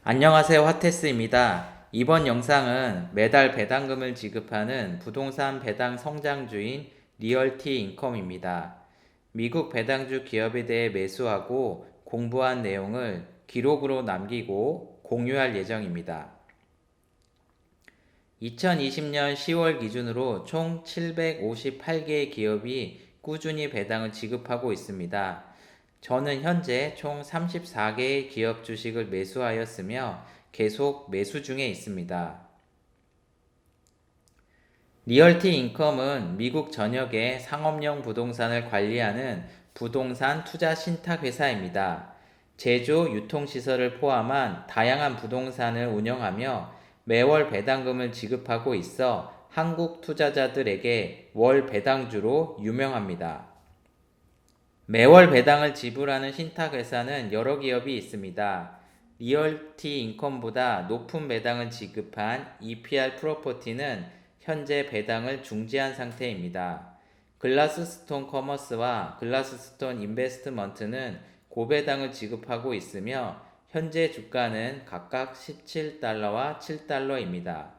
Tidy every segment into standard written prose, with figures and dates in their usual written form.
안녕하세요. 화테스입니다. 이번 영상은 매달 배당금을 지급하는 부동산 배당 성장주인 리얼티 인컴입니다. 미국 배당주 기업에 대해 매수하고 공부한 내용을 기록으로 남기고 공유할 예정입니다. 2020년 10월 기준으로 총 758개의 기업이 꾸준히 배당을 지급하고 있습니다. 저는 현재 총 34개의 기업 주식을 매수하였으며 계속 매수 중에 있습니다. 리얼티 인컴은 미국 전역의 상업용 부동산을 관리하는 부동산 투자 신탁 회사입니다. 제조, 유통시설을 포함한 다양한 부동산을 운영하며 매월 배당금을 지급하고 있어 한국 투자자들에게 월 배당주로 유명합니다. 매월 배당을 지불하는 신탁회사는 여러 기업이 있습니다. 리얼티 인컴보다 높은 배당을 지급한 EPR 프로퍼티는 현재 배당을 중지한 상태입니다. 글라스스톤 커머스와 글라스스톤 인베스트먼트는 고배당을 지급하고 있으며 현재 주가는 각각 17달러와 7달러입니다.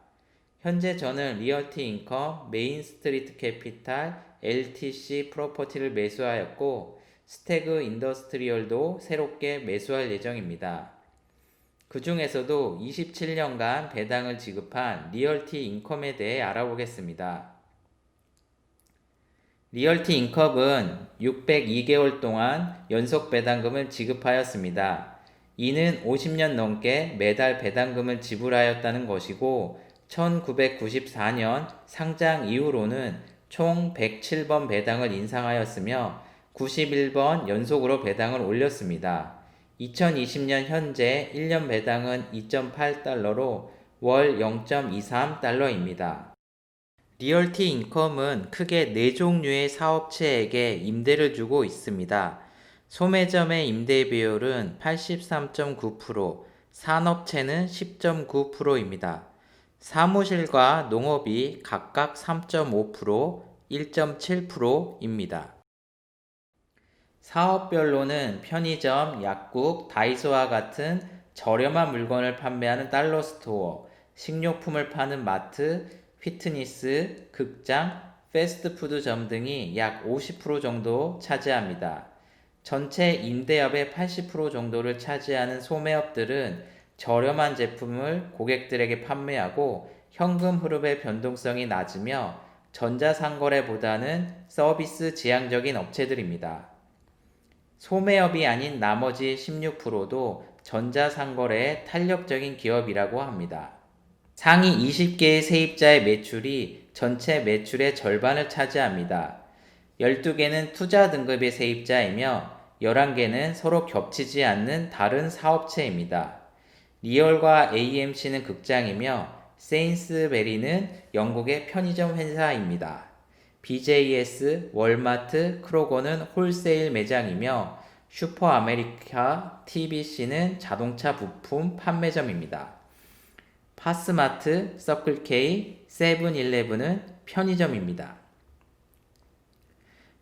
현재 저는 리얼티 인컴, 메인 스트리트 캐피탈, LTC 프로퍼티를 매수하였고 스태그 인더스트리얼도 새롭게 매수할 예정입니다. 그 중에서도 27년간 배당을 지급한 리얼티 인컴에 대해 알아보겠습니다. 리얼티 인컴은 602개월 동안 연속 배당금을 지급하였습니다. 이는 50년 넘게 매달 배당금을 지불하였다는 것이고 1994년 상장 이후로는 총 107번 배당을 인상하였으며 91번 연속으로 배당을 올렸습니다. 2020년 현재 1년 배당은 2.8달러로 월 0.23달러입니다. 리얼티 인컴은 크게 4종류의 사업체에게 임대를 주고 있습니다. 소매점의 임대 비율은 83.9%, 산업체는 10.9%입니다. 사무실과 농업이 각각 3.5%, 1.7%입니다. 사업별로는 편의점, 약국, 다이소와 같은 저렴한 물건을 판매하는 달러스토어, 식료품을 파는 마트, 피트니스, 극장, 패스트푸드점 등이 약 50% 정도 차지합니다. 전체 임대업의 80% 정도를 차지하는 소매업들은 저렴한 제품을 고객들에게 판매하고 현금 흐름의 변동성이 낮으며 전자상거래보다는 서비스 지향적인 업체들입니다. 소매업이 아닌 나머지 16%도 전자상거래의 탄력적인 기업이라고 합니다. 상위 20개의 세입자의 매출이 전체 매출의 절반을 차지합니다. 12개는 투자 등급의 세입자이며 11개는 서로 겹치지 않는 다른 사업체입니다. 리얼과 AMC는 극장이며 세인스베리는 영국의 편의점 회사입니다. BJS, 월마트, 크로거는 홀세일 매장이며 슈퍼 아메리카, TBC는 자동차 부품 판매점입니다. 파스마트, 서클K, 세븐일레븐은 편의점입니다.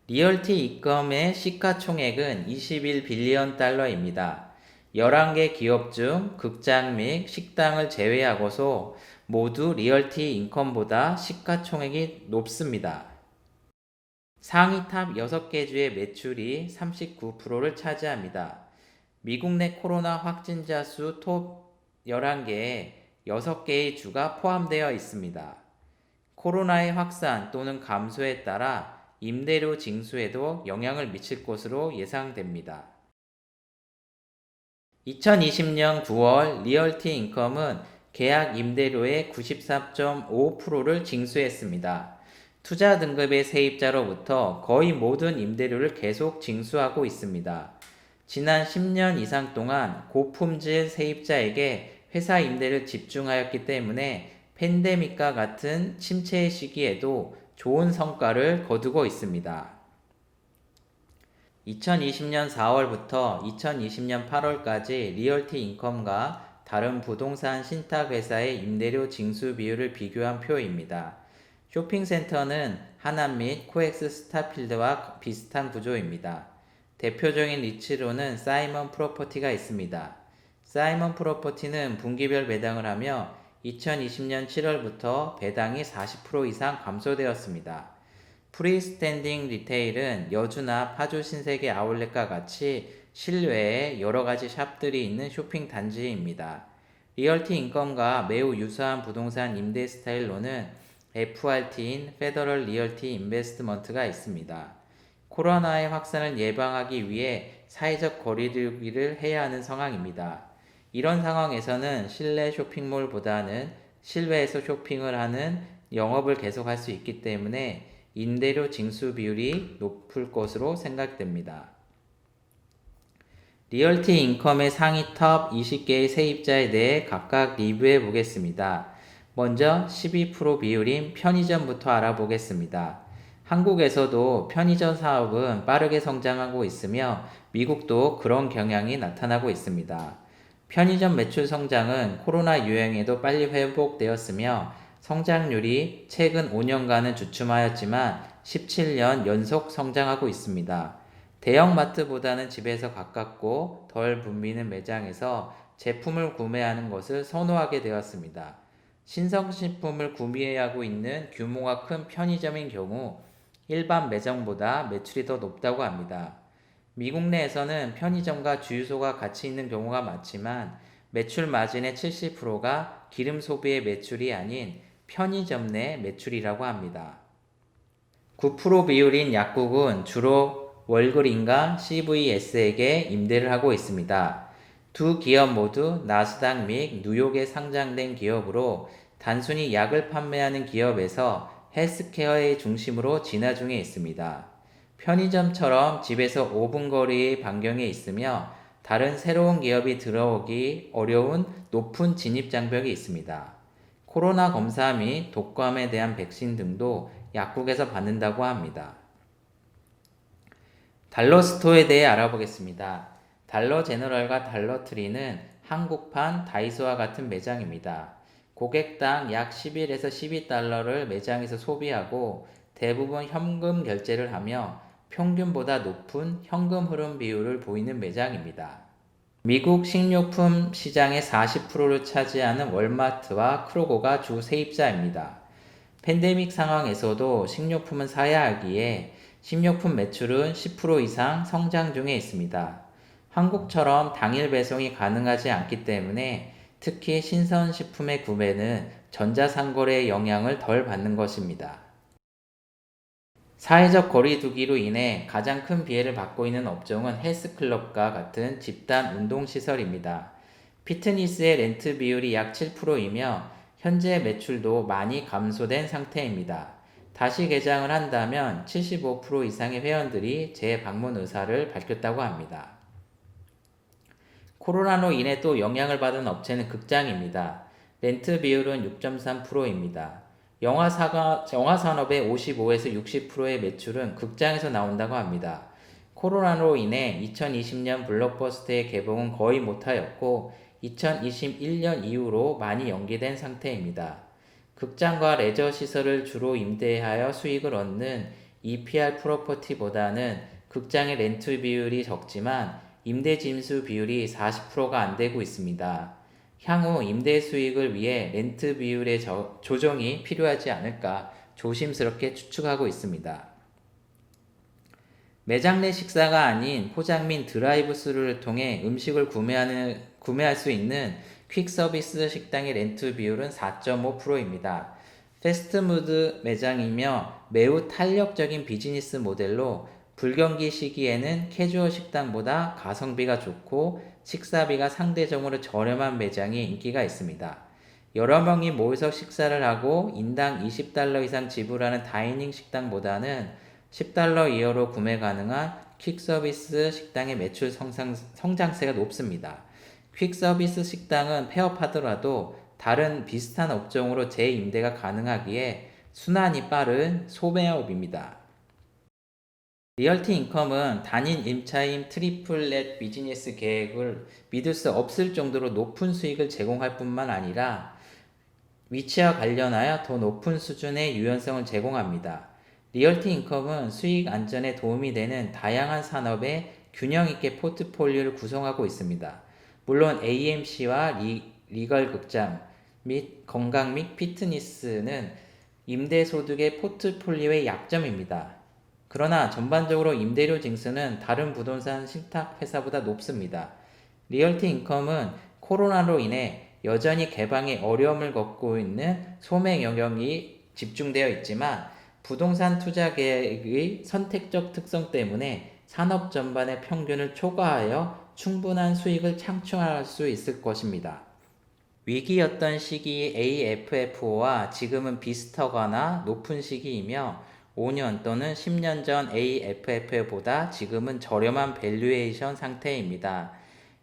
리얼티 인컴의 시가총액은 21빌리언 달러입니다. 11개 기업 중 극장 및 식당을 제외하고서 모두 리얼티 인컴보다 시가총액이 높습니다. 상위 탑 6개 주의 매출이 39%를 차지합니다. 미국 내 코로나 확진자 수 톱 11개에 6개의 주가 포함되어 있습니다. 코로나의 확산 또는 감소에 따라 임대료 징수에도 영향을 미칠 것으로 예상됩니다. 2020년 9월 리얼티 인컴은 계약 임대료의 94.5%를 징수했습니다. 투자 등급의 세입자로부터 거의 모든 임대료를 계속 징수하고 있습니다. 지난 10년 이상 동안 고품질 세입자에게 회사 임대를 집중하였기 때문에 팬데믹과 같은 침체의 시기에도 좋은 성과를 거두고 있습니다. 2020년 4월부터 2020년 8월까지 리얼티 인컴과 다른 부동산 신탁회사의 임대료 징수 비율을 비교한 표입니다. 쇼핑센터는 하남 및 코엑스 스타필드와 비슷한 구조입니다. 대표적인 리츠로는 사이먼 프로퍼티가 있습니다. 사이먼 프로퍼티는 분기별 배당을 하며 2020년 7월부터 배당이 40% 이상 감소되었습니다. 프리스탠딩 리테일은 여주나 파주 신세계 아울렛과 같이 실외에 여러 가지 샵들이 있는 쇼핑 단지입니다. 리얼티 인컴과 매우 유사한 부동산 임대 스타일로는 FRT인 페더럴 리얼티 인베스트먼트가 있습니다. 코로나의 확산을 예방하기 위해 사회적 거리두기를 해야 하는 상황입니다. 이런 상황에서는 실내 쇼핑몰보다는 실외에서 쇼핑을 하는 영업을 계속할 수 있기 때문에 임대료 징수 비율이 높을 것으로 생각됩니다. 리얼티 인컴의 상위 톱 20개의 세입자에 대해 각각 리뷰해 보겠습니다. 먼저 12% 비율인 편의점부터 알아보겠습니다. 한국에서도 편의점 사업은 빠르게 성장하고 있으며 미국도 그런 경향이 나타나고 있습니다. 편의점 매출 성장은 코로나 유행에도 빨리 회복되었으며 성장률이 최근 5년간은 주춤하였지만 17년 연속 성장하고 있습니다. 대형마트보다는 집에서 가깝고 덜 붐비는 매장에서 제품을 구매하는 것을 선호하게 되었습니다. 신성식품을 구매하고 있는 규모가 큰 편의점인 경우 일반 매장보다 매출이 더 높다고 합니다. 미국 내에서는 편의점과 주유소가 같이 있는 경우가 많지만 매출 마진의 70%가 기름 소비의 매출이 아닌 편의점 내 매출이라고 합니다. 9% 비율인 약국은 주로 월그린과 CVS에게 임대를 하고 있습니다. 두 기업 모두 나스닥 및 뉴욕에 상장된 기업으로 단순히 약을 판매하는 기업에서 헬스케어의 중심으로 진화 중에 있습니다. 편의점처럼 집에서 5분 거리의 반경에 있으며 다른 새로운 기업이 들어오기 어려운 높은 진입 장벽이 있습니다. 코로나 검사 및 독감에 대한 백신 등도 약국에서 받는다고 합니다. 달러스토어에 대해 알아보겠습니다. 달러제너럴과 달러트리는 한국판 다이소와 같은 매장입니다. 고객당 약 11에서 12달러를 매장에서 소비하고 대부분 현금 결제를 하며 평균보다 높은 현금 흐름 비율을 보이는 매장입니다. 미국 식료품 시장의 40%를 차지하는 월마트와 크로거가 주 세입자입니다. 팬데믹 상황에서도 식료품은 사야 하기에 식료품 매출은 10% 이상 성장 중에 있습니다. 한국처럼 당일 배송이 가능하지 않기 때문에 특히 신선식품의 구매는 전자상거래의 영향을 덜 받는 것입니다. 사회적 거리두기로 인해 가장 큰 피해를 받고 있는 업종은 헬스클럽과 같은 집단 운동시설입니다. 피트니스의 렌트 비율이 약 7%이며 현재 매출도 많이 감소된 상태입니다. 다시 개장을 한다면 75% 이상의 회원들이 재방문 의사를 밝혔다고 합니다. 코로나로 인해 또 영향을 받은 업체는 극장입니다. 렌트 비율은 6.3%입니다. 영화 산업의 55에서 60%의 매출은 극장에서 나온다고 합니다. 코로나로 인해 2020년 블록버스터의 개봉은 거의 못하였고 2021년 이후로 많이 연기된 상태입니다. 극장과 레저 시설을 주로 임대하여 수익을 얻는 EPR 프로퍼티보다는 극장의 렌트 비율이 적지만 임대 짐수 비율이 40%가 안 되고 있습니다. 향후 임대 수익을 위해 렌트 비율의 조정이 필요하지 않을까 조심스럽게 추측하고 있습니다. 매장 내 식사가 아닌 포장 및 드라이브스루를 통해 음식을 구매할 수 있는 퀵 서비스 식당의 렌트 비율은 4.5%입니다. 패스트푸드 매장이며 매우 탄력적인 비즈니스 모델로 불경기 시기에는 캐주얼 식당보다 가성비가 좋고 식사비가 상대적으로 저렴한 매장이 인기가 있습니다. 여러 명이 모여서 식사를 하고 인당 20달러 이상 지불하는 다이닝 식당보다는 10달러 이하로 구매 가능한 퀵서비스 식당의 매출 성장세가 높습니다. 퀵서비스 식당은 폐업하더라도 다른 비슷한 업종으로 재임대가 가능하기에 순환이 빠른 소매업입니다. 리얼티 인컴은 단인 임차임 트리플렛 비즈니스 계획을 믿을 수 없을 정도로 높은 수익을 제공할 뿐만 아니라 위치와 관련하여 더 높은 수준의 유연성을 제공합니다. 리얼티 인컴은 수익 안전에 도움이 되는 다양한 산업의 균형 있게 포트폴리오를 구성하고 있습니다. 물론 AMC와 리걸 극장 및 건강 및 피트니스는 임대소득의 포트폴리오의 약점입니다. 그러나 전반적으로 임대료 징수는 다른 부동산信託회사보다 높습니다. 리얼티 인컴은 코로나로 인해 여전히 개방에 어려움을 겪고 있는 소매 영역이 집중되어 있지만 부동산 투자 계획의 선택적 특성 때문에 산업 전반의 평균을 초과하여 충분한 수익을 창출할 수 있을 것입니다. 위기였던 시기 AFFO와 지금은 비슷하거나 높은 시기이며 5년 또는 10년 전 AFF보다 지금은 저렴한 밸류에이션 상태입니다.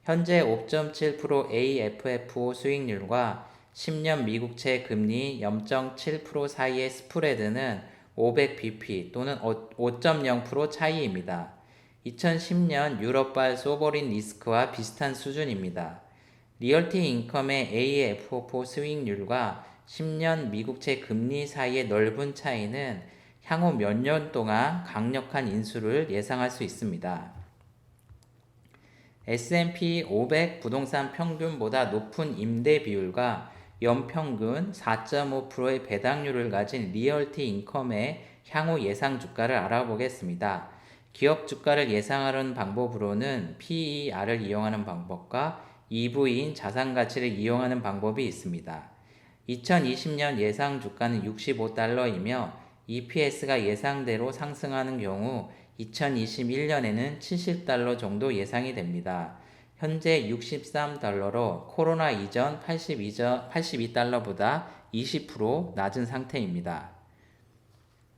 현재 5.7% AFFO 수익률과 10년 미국채 금리 0.7% 사이의 스프레드는 500bp 또는 5.0% 차이입니다. 2010년 유럽발 소버린 리스크와 비슷한 수준입니다. 리얼티 인컴의 AFFO 수익률과 10년 미국채 금리 사이의 넓은 차이는 향후 몇 년 동안 강력한 인수를 예상할 수 있습니다. S&P 500 부동산 평균보다 높은 임대 비율과 연평균 4.5%의 배당률을 가진 리얼티 인컴의 향후 예상 주가를 알아보겠습니다. 기업 주가를 예상하는 방법으로는 PER을 이용하는 방법과 EV인 자산 가치를 이용하는 방법이 있습니다. 2020년 예상 주가는 65달러이며 EPS가 예상대로 상승하는 경우 2021년에는 70달러 정도 예상이 됩니다. 현재 63달러로 코로나 이전 82달러보다 20% 낮은 상태입니다.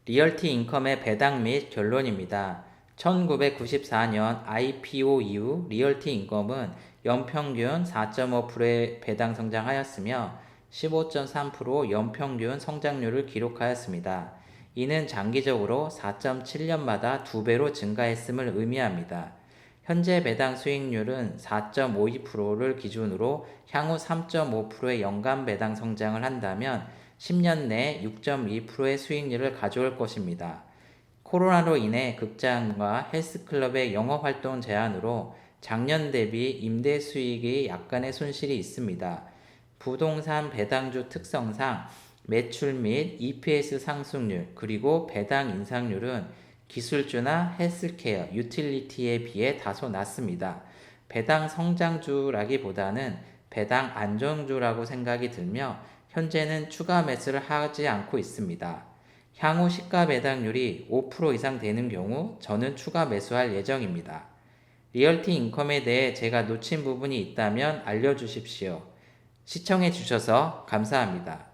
리얼티 인컴의 배당 및 결론입니다. 1994년 IPO 이후 리얼티 인컴은 연평균 4.5%의 배당 성장하였으며 15.3% 연평균 성장률을 기록하였습니다. 이는 장기적으로 4.7년마다 2배로 증가했음을 의미합니다. 현재 배당 수익률은 4.52%를 기준으로 향후 3.5%의 연간 배당 성장을 한다면 10년 내 6.2%의 수익률을 가져올 것입니다. 코로나로 인해 극장과 헬스클럽의 영업활동 제한으로 작년 대비 임대 수익이 약간의 손실이 있습니다. 부동산 배당주 특성상 매출 및 EPS 상승률 그리고 배당 인상률은 기술주나 헬스케어, 유틸리티에 비해 다소 낮습니다. 배당 성장주라기보다는 배당 안정주라고 생각이 들며 현재는 추가 매수를 하지 않고 있습니다. 향후 시가 배당률이 5% 이상 되는 경우 저는 추가 매수할 예정입니다. 리얼티 인컴에 대해 제가 놓친 부분이 있다면 알려주십시오. 시청해 주셔서 감사합니다.